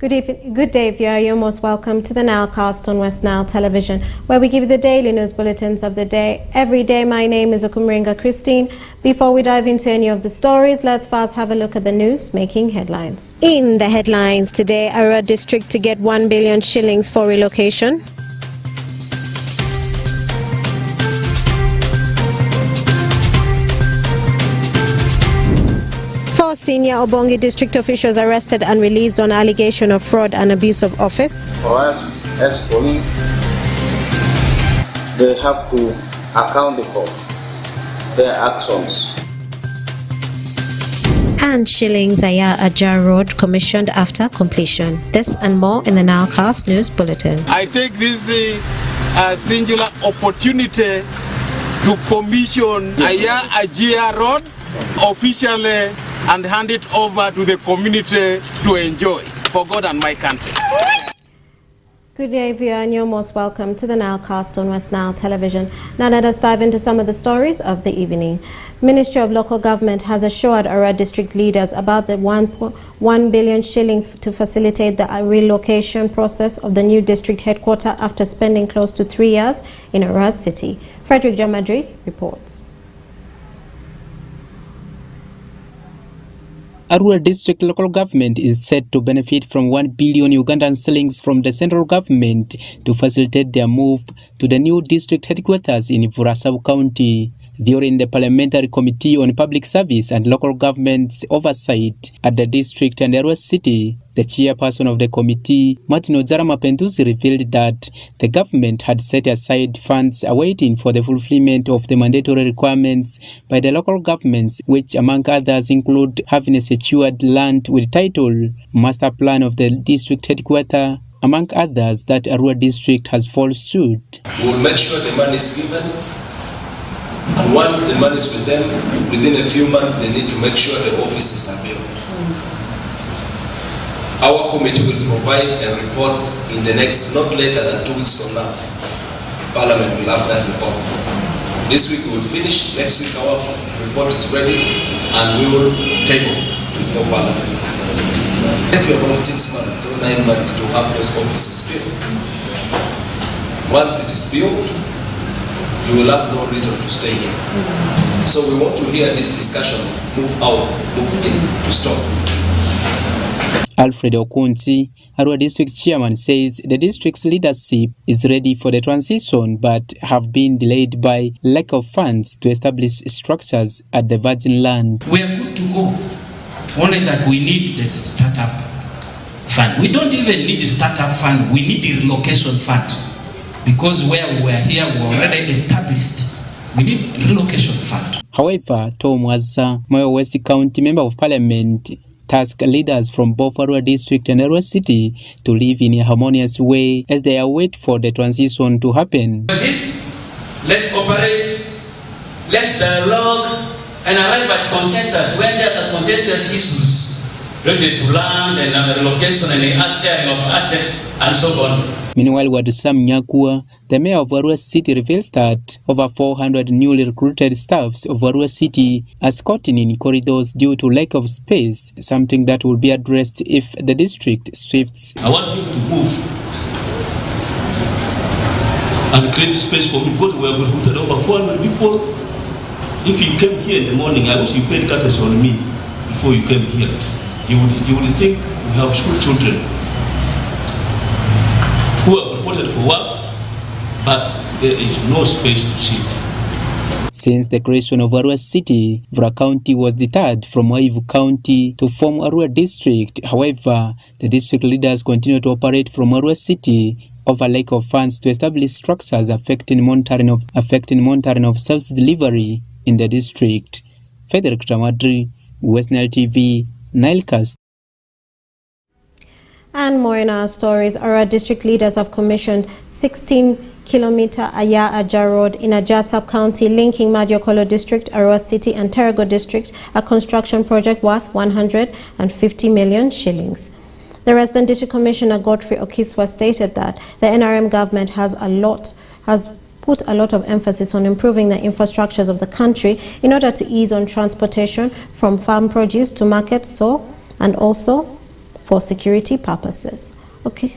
Good day, viewer. You're most welcome to the NILE CAST on Westnile Television, where we give you the daily news bulletins of the day. Every day, my name is Okumringa Christine. Before we dive into any of the stories, let's first have a look at the news making headlines. In the headlines today, Arua District to get 1 billion shillings for relocation. Senior Obongi district officials arrested and released on allegation of fraud and abuse of office. For us as police, they have to account for their actions. And Shillings Ajar Road commissioned after completion. This and more in the NILE CAST News Bulletin. I take this singular opportunity to commission Ajar Road officially and hand it over to the community to enjoy for God and my country. Good day, viewer, and you're most welcome to the NILE CAST on Westnile Television. Now let us dive into some of the stories of the evening. Ministry of Local Government has assured Arua district leaders about the 1 billion shillings to facilitate the relocation process of the new district headquarters after spending close to 3 years in Arua city. Frederick Jamadri reports. Arua District Local Government is set to benefit from 1 billion Ugandan shillings from the central government to facilitate their move to the new district headquarters in Vurasabu County. During the Parliamentary Committee on Public Service and Local Government's Oversight at the district and Arua City, the chairperson of the committee, Martin Ozarama Pendusi, revealed that the government had set aside funds awaiting for the fulfillment of the mandatory requirements by the local governments, which among others include having a secured land with title, master plan of the district headquarters, among others that Arua district has followed suit. We will make sure the money is given. And once the money is with them, within a few months, they need to make sure the offices are built. Our committee will provide a report in the next, not later than 2 weeks from now. Parliament will have that report. This week we will finish. Next week our report is ready, and we will table before Parliament. It will take about 6 months or 9 months to have those offices built. Once it is built, you will have no reason to stay here. So we want to hear this discussion of move out, move in to stop. Alfred Okunti, Arua District Chairman, says the district's leadership is ready for the transition but have been delayed by lack of funds to establish structures at the virgin land. We are good to go, only that we need the startup fund. We don't even need the startup fund, we need the relocation fund. Because where we are here, we are already established. We need relocation fund. However, Tom Waza, Moyo West County Member of Parliament, tasked leaders from both Arua District and Arua City to live in a harmonious way as they await for the transition to happen. Let's operate, let's dialogue, and arrive at consensus when there are contentious issues related to land and relocation and the sharing of assets and so on. Meanwhile, Wadusam Nyakua, the mayor of Arua City, reveals that over 400 newly recruited staffs of Arua City are squatting in corridors due to lack of space, something that will be addressed if the district shifts. I want him to move and create space for me because we have recruited over 400 people. If you came here in the morning, I wish you paid courtesy on me before you came here. You would think we have school children who have reported for work, but there is no space to sit. Since the creation of Arua City, Vura County was deterred from Waivu County to form Arua District. However, the district leaders continue to operate from Arua City over lack of funds to establish structures affecting monitoring of service delivery in the district. Frederick Jamadri, Westnile TV, NILE CAST. And more in our stories, Arua district leaders have commissioned 16-kilometer Ajar Road in Ajar sub-county linking Madiokolo district, Arua City and Terego district, a construction project worth 150 million shillings. The resident district commissioner Godfrey Okiswa stated that the NRM government has put a lot of emphasis on improving the infrastructures of the country in order to ease on transportation from farm produce to market, and also for security purposes. Okay.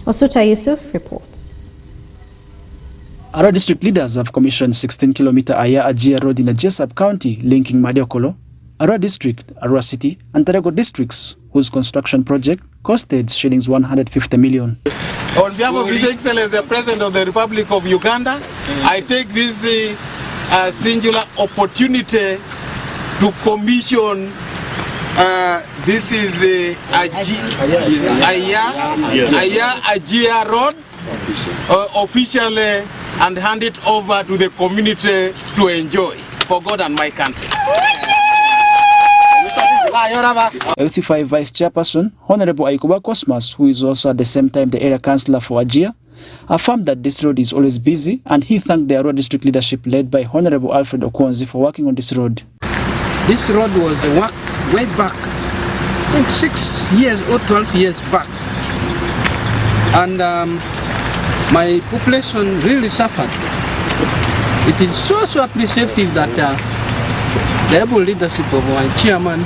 Osuta Yusuf reports. Arua district leaders have commissioned 16-kilometer Aya-Ajia road in Ajia sub-county linking Madiokolo, Arua district, Arua city and Terego districts, whose construction project costed shillings 150 million. On behalf of His Excellency, the President of the Republic of Uganda, I take this singular opportunity to commission this is Aya-Ajia road officially and hand it over to the community to enjoy for God and my country. LC5 Vice Chairperson, Honorable Aikoba Cosmas, who is also at the same time the area councillor for Ajia, affirmed that this road is always busy, and he thanked the Arua district leadership led by Honorable Alfred Okwonzi for working on this road. This road was worked way back, I think 6 years or 12 years back. And my population really suffered. It is so appreciative that the able leadership of my chairman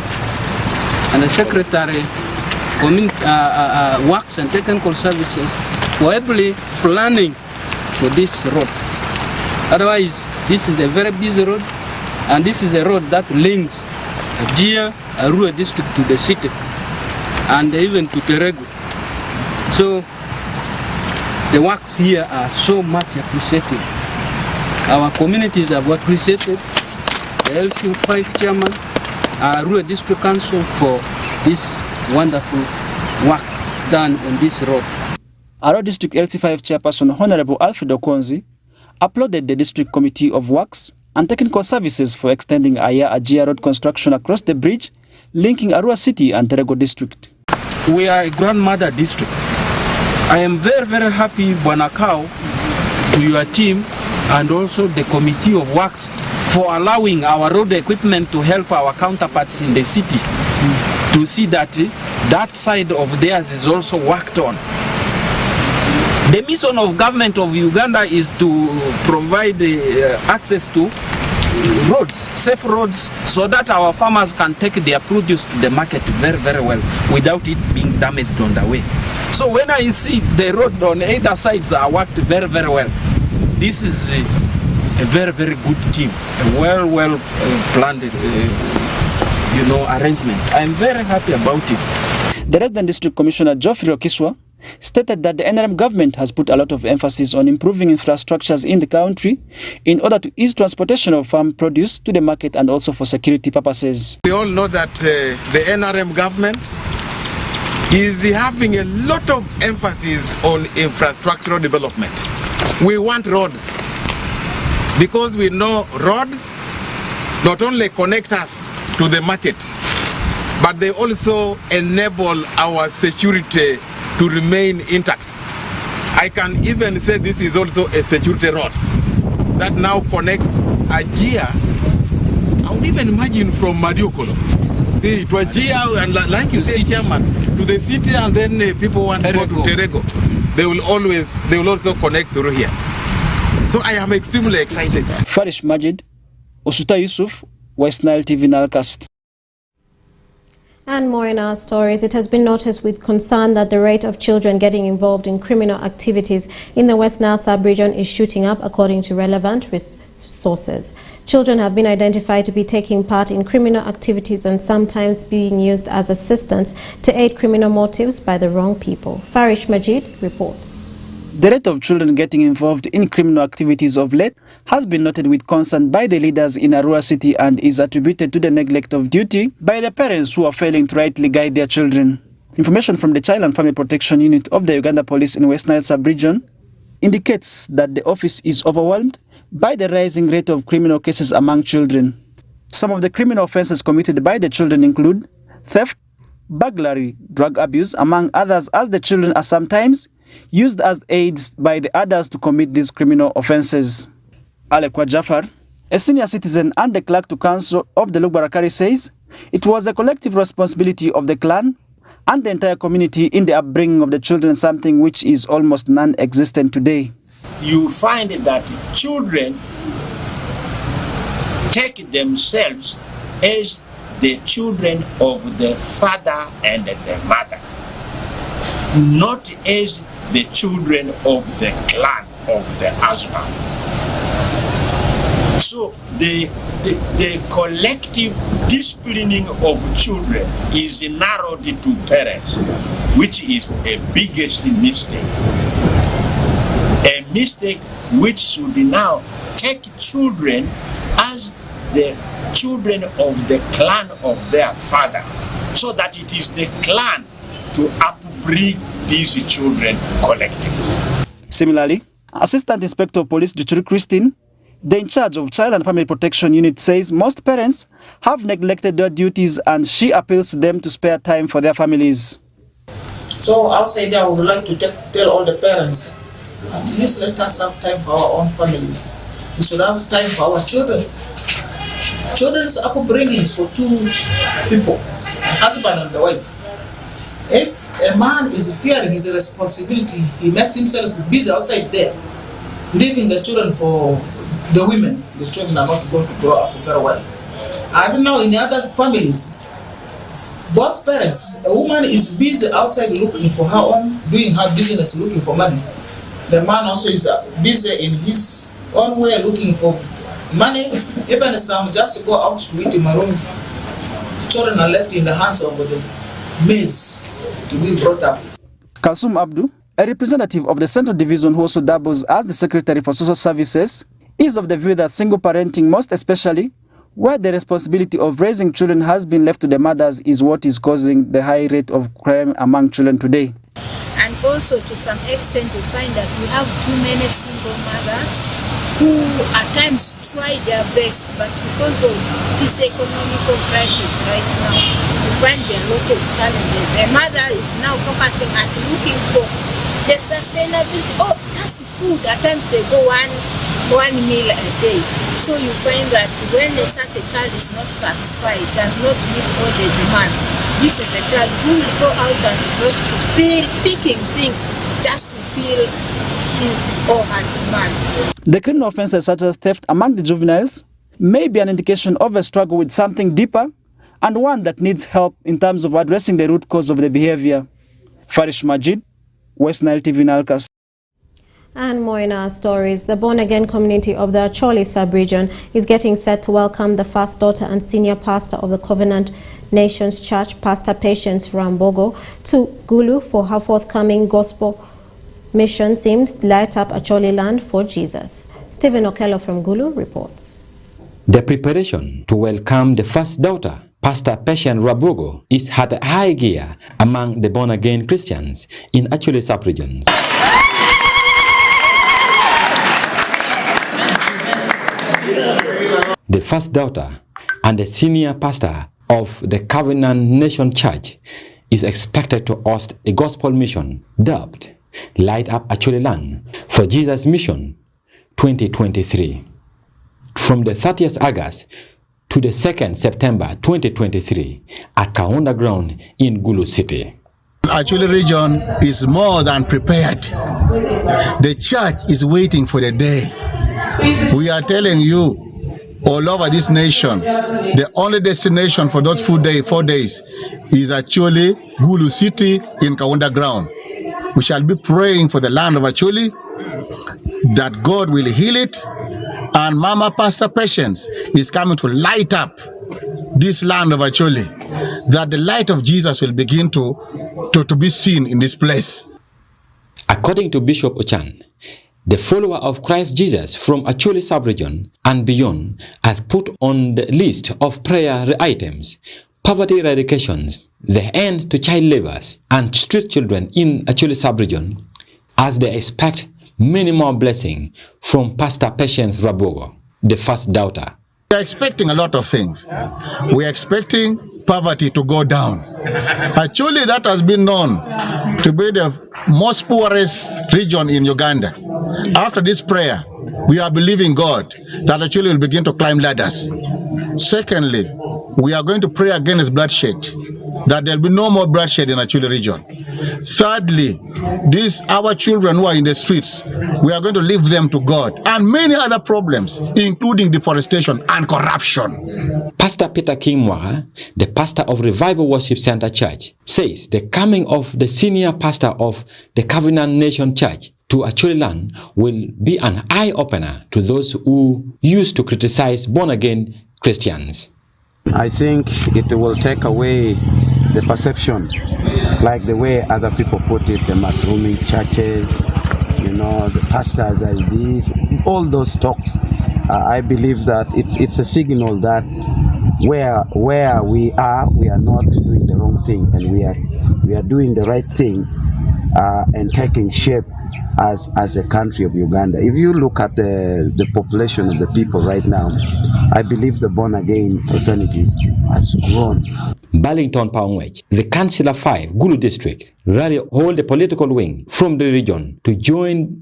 and the secretary, works and technical services were ably planning for this road. Otherwise, this is a very busy road, and this is a road that links Ajia, Arua district to the city, and even to Terego. So the works here are so much appreciated. Our communities have appreciated the LC5 chairman, Arua District Council for this wonderful work done on this road. Arua District LC5 Chairperson Honorable Alfred Okwonzi applauded the District Committee of Works and Technical Services for extending Aya-Ajia road construction across the bridge linking Arua City and Terego District. We are a grandmother district. I am very happy, Bwanakao, to your team and also the Committee of Works for allowing our road equipment to help our counterparts in the city to see that that side of theirs is also worked on. The mission of government of Uganda is to provide access to roads, safe roads, so that our farmers can take their produce to the market very well without it being damaged on the way. So when I see the road on either sides are worked very well, this is a very good team, a well planned arrangement. I am very happy about it. The resident district commissioner Geoffrey Okiswa stated that the NRM government has put a lot of emphasis on improving infrastructures in the country in order to ease transportation of farm produce to the market and also for security purposes. We all know that the NRM government is having a lot of emphasis on infrastructural development. We want roads because we know roads not only connect us to the market, but they also enable our security to remain intact. I can even say this is also a security road that now connects Ajia. I would even imagine from Madiokolo to Ajia, and like you said, Chairman, to the city, and then people want to go to Terego. They will also connect through here. So I am extremely excited. Farish Majid, Osuta Yusuf, Westnile TV NILE CAST. And more in our stories, it has been noticed with concern that the rate of children getting involved in criminal activities in the Westnile sub-region is shooting up, according to relevant sources. Children have been identified to be taking part in criminal activities and sometimes being used as assistants to aid criminal motives by the wrong people. Farish Majid reports. The rate of children getting involved in criminal activities of late has been noted with concern by the leaders in Arua City and is attributed to the neglect of duty by the parents who are failing to rightly guide their children. Information from the Child and Family Protection Unit of the Uganda Police in Westnile sub-region indicates that the office is overwhelmed by the rising rate of criminal cases among children. Some of the criminal offences committed by the children include theft, burglary, drug abuse, among others, as the children are sometimes used as aids by the adults to commit these criminal offences. Alekwa Jafar, a senior citizen and the clerk to council of the Lugbarakari, says it was a collective responsibility of the clan and the entire community in the upbringing of the children, something which is almost non-existent today. You find that children take themselves as the children of the father and the mother, not as the children of the clan of the husband. So the collective disciplining of children is narrowed to parents, which is a biggest mistake. A mistake which should now take children as the children of the clan of their father, so that it is the clan to upbring these children collectively. Similarly, Assistant Inspector of Police Duchuri Christine, the in charge of Child and Family Protection Unit, says most parents have neglected their duties, and she appeals to them to spare time for their families. So outside there, I would like to tell all the parents, at least let us have time for our own families. We should have time for our children. Children's upbringing is for two people, a husband and the wife. If a man is fearing his responsibility, he makes himself busy outside there, leaving the children for the women. The children are not going to grow up very well. I don't know, in other families, both parents, a woman is busy outside looking for her own, doing her business, looking for money. The man also is busy in his own way looking for money. Even some just go out to eat in my room. The children are left in the hands of the maids to be brought up. Kalsum Abdu, a representative of the Central Division who also doubles as the Secretary for Social Services, is of the view that single parenting, most especially where the responsibility of raising children has been left to the mothers, is what is causing the high rate of crime among children today. And also, to some extent, we find that we have too many single mothers who at times try their best, but because of this economical crisis right now, we find there are a lot of challenges. A mother is now focusing at looking for the sustainability. Oh, just food. At times they go one meal a day. So you find that when such a child is not satisfied, does not meet all the demands, this is a child who will go out and resort to picking things just to feel his or her demands. The criminal offenses such as theft among the juveniles may be an indication of a struggle with something deeper, and one that needs help in terms of addressing the root cause of the behavior. Farish Majid, Westnile TV, NILE CAST. And more in our stories. The born-again community of the Acholi sub-region is getting set to welcome the first daughter and senior pastor of the Covenant Nations Church, Pastor Patience Rambogo, to Gulu for her forthcoming gospel mission themed Light Up Acholi Land for Jesus. Stephen Okello from Gulu reports. The preparation to welcome the first daughter, Pastor Patience Rambogo, is at high gear among the born-again Christians in Acholi sub-region. The first daughter and the senior pastor of the Covenant Nation Church is expected to host a gospel mission dubbed Light Up Acholi Land for Jesus Mission 2023 from the 30th August to the 2nd September 2023 at Kaunda Ground in Gulu City. Acholi region is more than prepared. The church is waiting for the day. We are telling you, all over this nation, the only destination for those 4 days is actually Gulu City in Kaunda Ground. We shall be praying for the land of Acholi, that God will heal it, and Mama Pastor Patience is coming to light up this land of Acholi, that the light of Jesus will begin to be seen in this place. According to Bishop Ochan, the follower of Christ Jesus from Acholi sub-region and beyond have put on the list of prayer items poverty eradications, the end to child labours and street children in Acholi sub-region, as they expect many more blessings from Pastor Patience Rambogo, the first daughter. We are expecting a lot of things. We are expecting poverty to go down. Actually, that has been known to be the most poorest region in Uganda. After this prayer, we are believing God that Acholi will begin to climb ladders. Secondly, we are going to pray against bloodshed, that there will be no more bloodshed in Acholi region. Thirdly, these our children who are in the streets, we are going to leave them to God, and many other problems, including deforestation and corruption. Pastor Peter King Mwaha, the pastor of Revival Worship Center Church, says the coming of the senior pastor of the Covenant Nation Church to Acholi land will be an eye-opener to those who used to criticize born-again Christians. I think it will take away the perception, like the way other people put it, the mushrooming churches, you know, the pastors are this, all those talks. I believe that it's a signal that where we are not doing the wrong thing, and we are doing the right thing and taking shape as a country of Uganda. If you look at the population of the people right now, I believe the born again fraternity has grown. Burlington Paungwech, the Councillor 5, Gulu District, rally hold a political wing from the region to join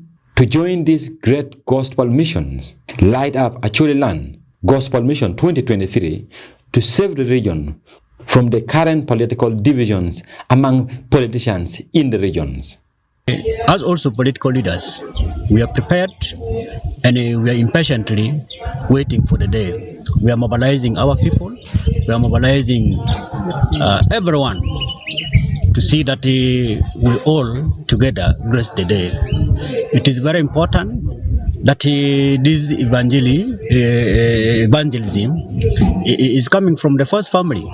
these great gospel missions. Light Up Acholi Land Gospel Mission 2023 to save the region from the current political divisions among politicians in the regions. As also political leaders, we are prepared and we are impatiently waiting for the day. We are mobilizing our people, we are mobilizing everyone to see that we all together grace the day. It is very important that this evangelism is coming from the first family.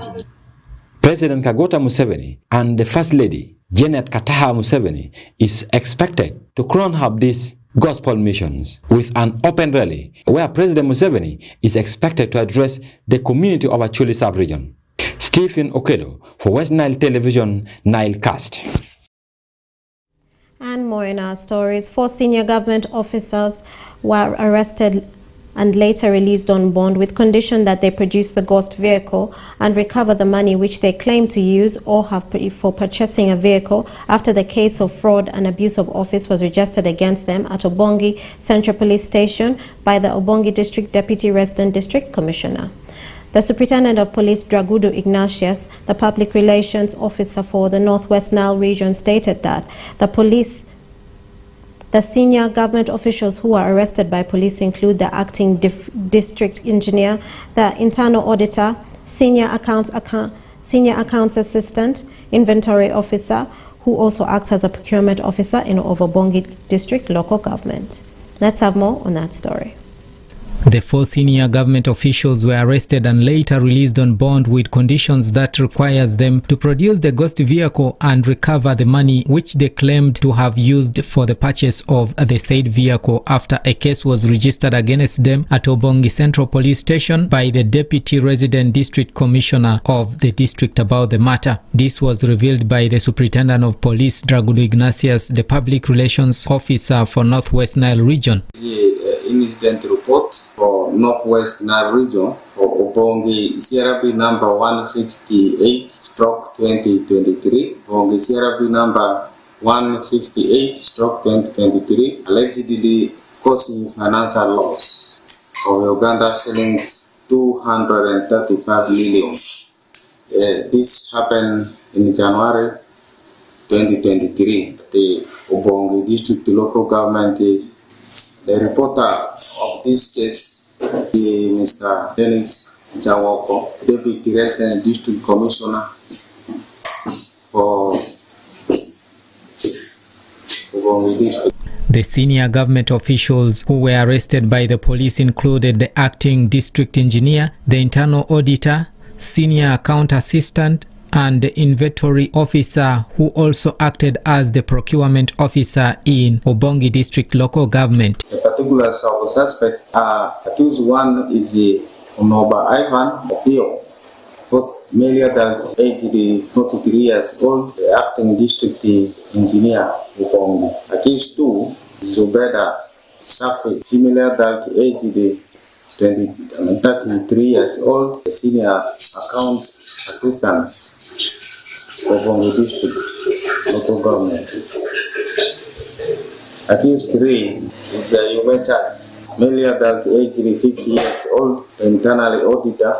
President Kagota Museveni and the First Lady Janet Kataha Museveni is expected to crown up these gospel missions with an open rally where President Museveni is expected to address the community of Acholi sub-region. Stephen Okedo for Westnile Television, NILE CAST. And more in our stories. 4 senior government officers were arrested and later released on bond with condition that they produce the ghost vehicle and recover the money which they claim to use or have for purchasing a vehicle after the case of fraud and abuse of office was registered against them at Obongi Central Police Station by the Obongi District Deputy Resident District Commissioner. The Superintendent of Police, Dragudo Ignatius, the Public Relations Officer for the North Westnile region, stated that the senior government officials who are arrested by police include the acting district engineer, the internal auditor, senior accounts assistant, inventory officer, who also acts as a procurement officer in Obongi district local government. Let's have more on that story. The 4 senior government officials were arrested and later released on bond with conditions that requires them to produce the ghost vehicle and recover the money which they claimed to have used for the purchase of the said vehicle after a case was registered against them at Obongi Central Police Station by the Deputy Resident District Commissioner of the district about the matter. This was revealed by the Superintendent of Police, Dragudo Ignatius, the Public Relations Officer for North Westnile region. Incident report for Northwest Nile region for Obongi CRB number 168/2023, Obongi CRB number 168/2023, allegedly causing financial loss of Uganda shillings 235 million. This happened in January 2023. The Obongi district local government. The reporter of this case is Mr. Dennis Jawoko, Deputy Resident District Commissioner for Obongi District. The senior government officials who were arrested by the police included the acting district engineer, the internal auditor, senior account assistant, and the inventory officer who also acted as the procurement officer in Obongi District local government. The particular suspect accused one is Onoba Ivan Opio, male adult, aged 43 years old, the acting district engineer Obongi. Accused 2 Zubeda Safi, female adult, aged 33 years old, senior account assistant for Obongi District local government. Accused 3 is Yume Charles, male adult, aged 50 years old, internally auditor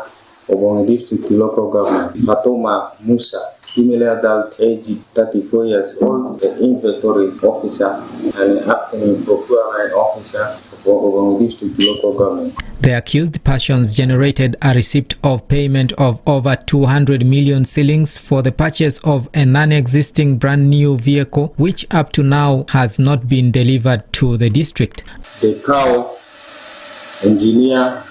Obongi District Local Government, Fatoma Musa, female adult, aged 34 years old, the inventory officer and acting procurement officer for Obongi District Local Government. The accused persons generated a receipt of payment of over 200 million shillings for the purchase of a non-existing brand new vehicle, which up to now has not been delivered to the district. The CAO, engineer,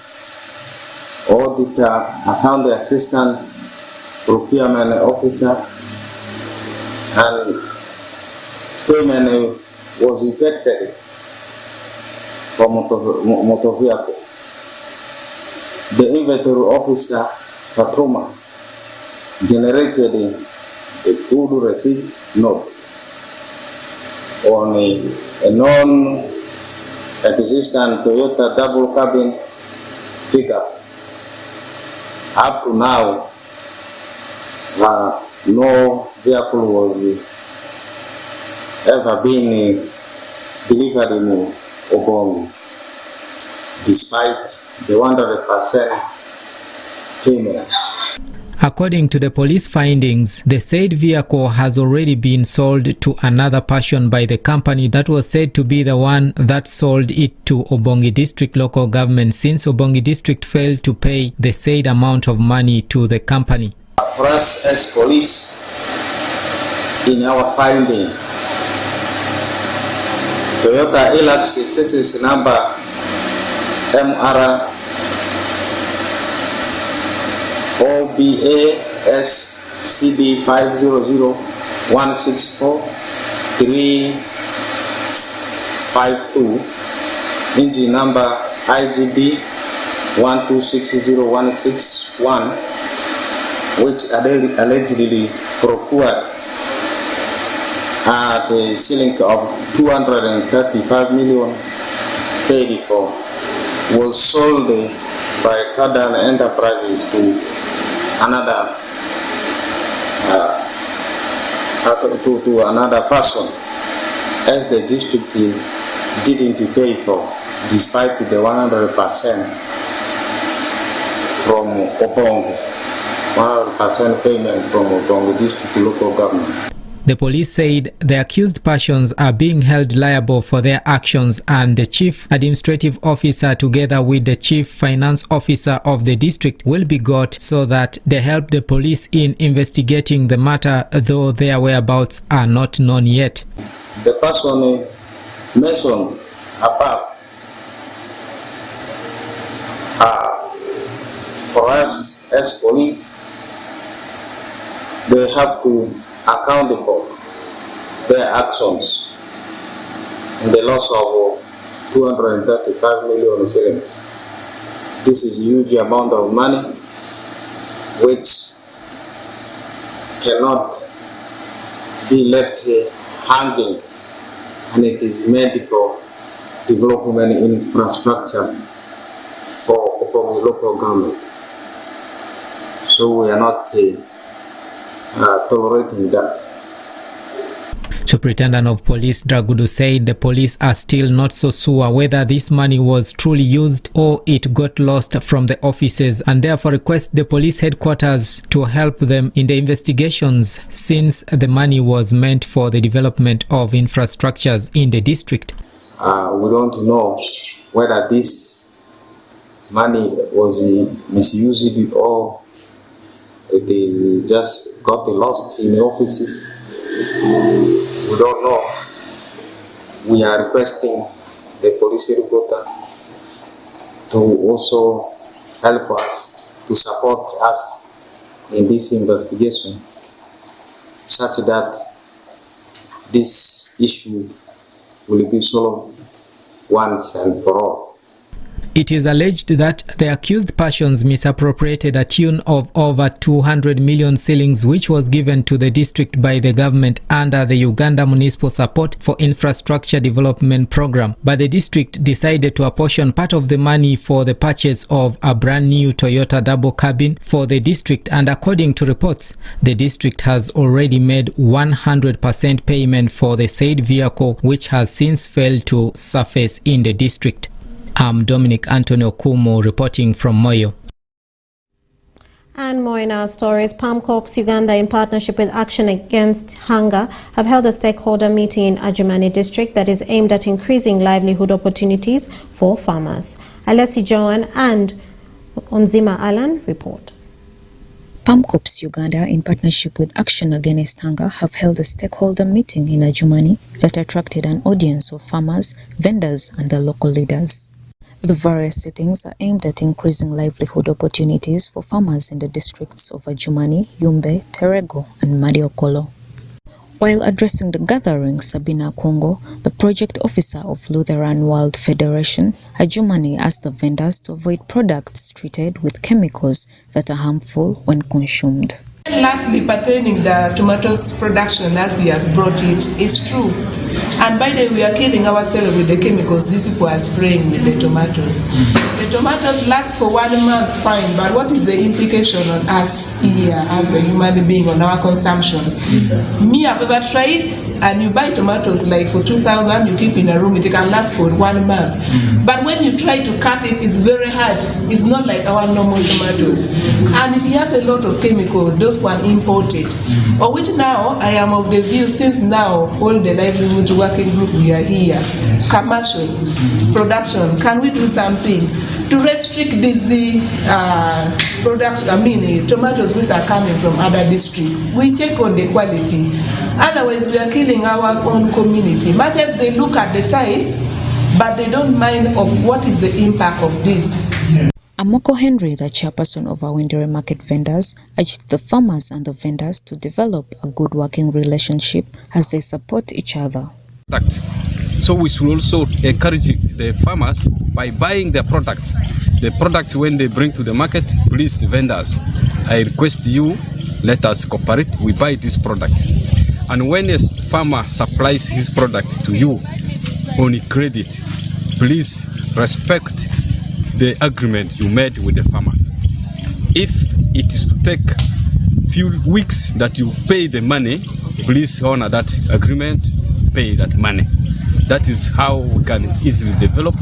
auditor, account assistant, procurement officer, and payment was effected for motor vehicle. The inventory officer, Fatoma, generated a good receipt note on a non-existent Toyota double cabin pickup. Up to now, no vehicle was ever been delivered in Obongi, despite the 100% payment. According to the police findings, the said vehicle has already been sold to another person by the company that was said to be the one that sold it to Obongi District Local Government, since Obongi District failed to pay the said amount of money to the company. For us as police, in our finding, Toyota Hilux chassis number MR OBAS CD 500-164-352, engine number IGB 1260161, which allegedly procured at a ceiling of 235 million paid for, was sold by Kadan Enterprises to another person, as the district didn't pay for, despite the 100% from Obongi, 100% payment from Obongi District Local Government. The police said the accused persons are being held liable for their actions, and the chief administrative officer together with the chief finance officer of the district will be got so that they help the police in investigating the matter, though their whereabouts are not known yet. The person mentioned above, for us as police, they have to account for their actions in the loss of 235 million shillings. This is a huge amount of money which cannot be left hanging, and it is meant for development infrastructure for the local government. So we are not tolerating that. Superintendent of Police Dragudu said the police are still not so sure whether this money was truly used or it got lost from the offices, and therefore request the police headquarters to help them in the investigations, since the money was meant for the development of infrastructures in the district. We don't know whether this money was misused or it just got lost in the offices. We don't know. We are requesting the police headquarters to also help us, to support us in this investigation, such that this issue will be solved once and for all. It is alleged that the accused persons misappropriated a tune of over 200 million shillings, which was given to the district by the government under the Uganda Municipal Support for Infrastructure Development Program. But the district decided to apportion part of the money for the purchase of a brand new Toyota double cabin for the district, and according to reports, the district has already made 100% payment for the said vehicle, which has since failed to surface in the district. I'm Dominic Antonio Kumo reporting from Moyo. And more in our stories. Palm Corps Uganda, in partnership with Action Against Hunger, have held a stakeholder meeting in Adjumani district that is aimed at increasing livelihood opportunities for farmers. Alessi Joan and Onzima Alan report. Palm Corps Uganda, in partnership with Action Against Hunger, have held a stakeholder meeting in Adjumani that attracted an audience of farmers, vendors, and the local leaders. The various sittings are aimed at increasing livelihood opportunities for farmers in the districts of Adjumani, Yumbe, Terego, and Mariokolo. While addressing the gathering, Sabina Kongo, the project officer of Lutheran World Federation, Adjumani asked the vendors to avoid products treated with chemicals that are harmful when consumed. Lastly, pertaining the tomatoes production, as he has brought it, is true. And by the way, we are killing ourselves with the chemicals these people are spraying with the tomatoes. The tomatoes last for 1 month, fine, but what is the implication on us here as a human being on our consumption? Me, I've ever tried, and you buy tomatoes like for 2,000, you keep in a room, it can last for 1 month. But when you try to cut it, it's very hard. It's not like our normal tomatoes. And it has a lot of chemical, those one imported. Of which now, I am of the view, since now, all the livelihood working group, we are here, commercial, production, can we do something to restrict these production, tomatoes which are coming from other districts? We check on the quality. Otherwise, we are killing our own community. Much as they look at the size, but they don't mind of what is the impact of this. Amoko Henry, the chairperson of Awindere Market Vendors, urged the farmers and the vendors to develop a good working relationship as they support each other. So we should also encourage the farmers by buying their products. The products when they bring to the market, please vendors, I request you, let us cooperate, we buy this product. And when a farmer supplies his product to you on credit, please respect the agreement you made with the farmer. If it is to take few weeks that you pay the money, please honor that agreement, pay that money. That is how we can easily develop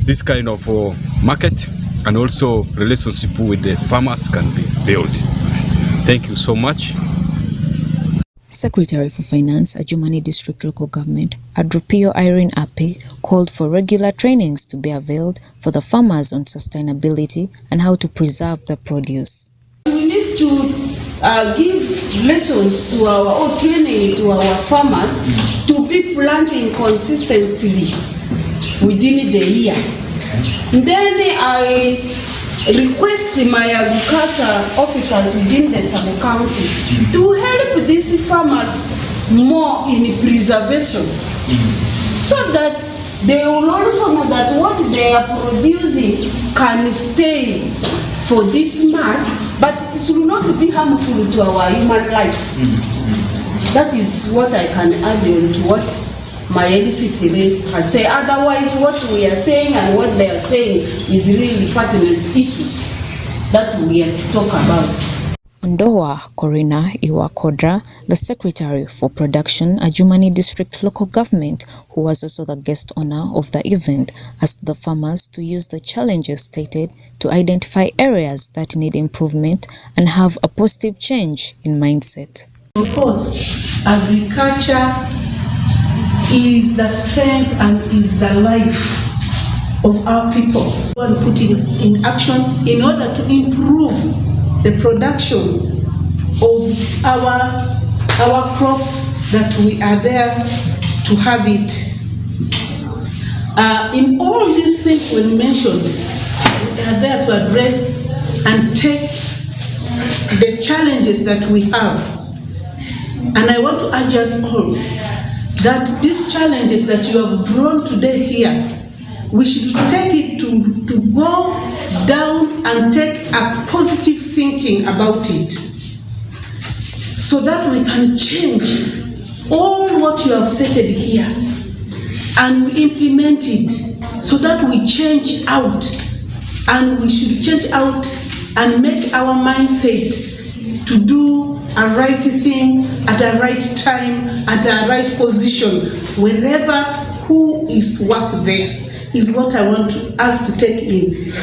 this kind of market, and also relationship with the farmers can be built. Thank you so much. Secretary for Finance, Adjumani District Local Government, Adrupio Irene Ape, called for regular trainings to be availed for the farmers on sustainability and how to preserve the produce. We need to give lessons to or training to our farmers to be planting consistently within the year. Then I request my agriculture officers within the sub-county to help these farmers more in preservation, so that they will also know that what they are producing can stay for this much, but it should not be harmful to our human life. That is what I can add on to what my LC3 has said. Otherwise, what we are saying and what they are saying is really pertinent issues that we have to talk about. Ndoa Corina Iwakodra, the Secretary for Production, Adjumani District Local Government, who was also the guest honor of the event, asked the farmers to use the challenges stated to identify areas that need improvement and have a positive change in mindset. Of course, agriculture is the strength and is the life of our people. We want to put it in action in order to improve the production of our crops, that we are there to have it. In all these things when mentioned, we are there to address and take the challenges that we have. And I want to urge us all that these challenges that you have drawn today here, we should take it to go down and take a positive thinking about it, so that we can change all what you have stated here and we implement it, so that we change out, and we should change out and make our mindset to do a right thing at the right time, at the right position, wherever who is to work there, is what I want us to take in.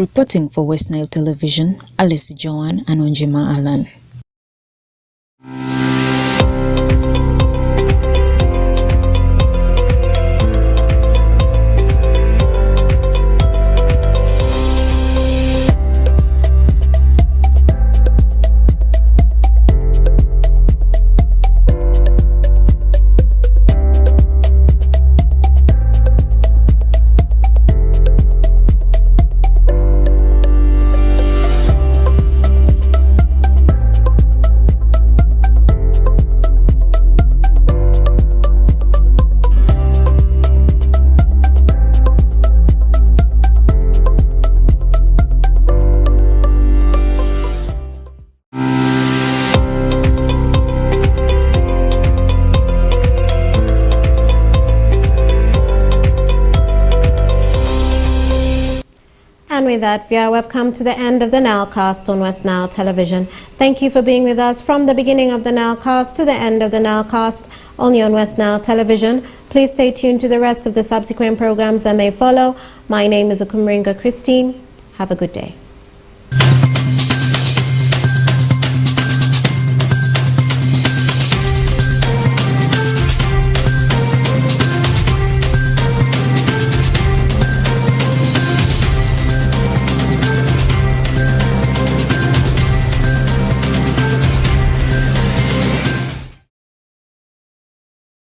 Reporting for Westnile Television, Alice Joan and Onjima Alan. And with that, we've come to the end of the NILE Cast on Westnile Television. Thank you for being with us from the beginning of the NILE Cast to the end of the NILE Cast, only on Westnile Television. Please stay tuned to the rest of the subsequent programs that may follow. My name is Okumringa Christine. Have a good day.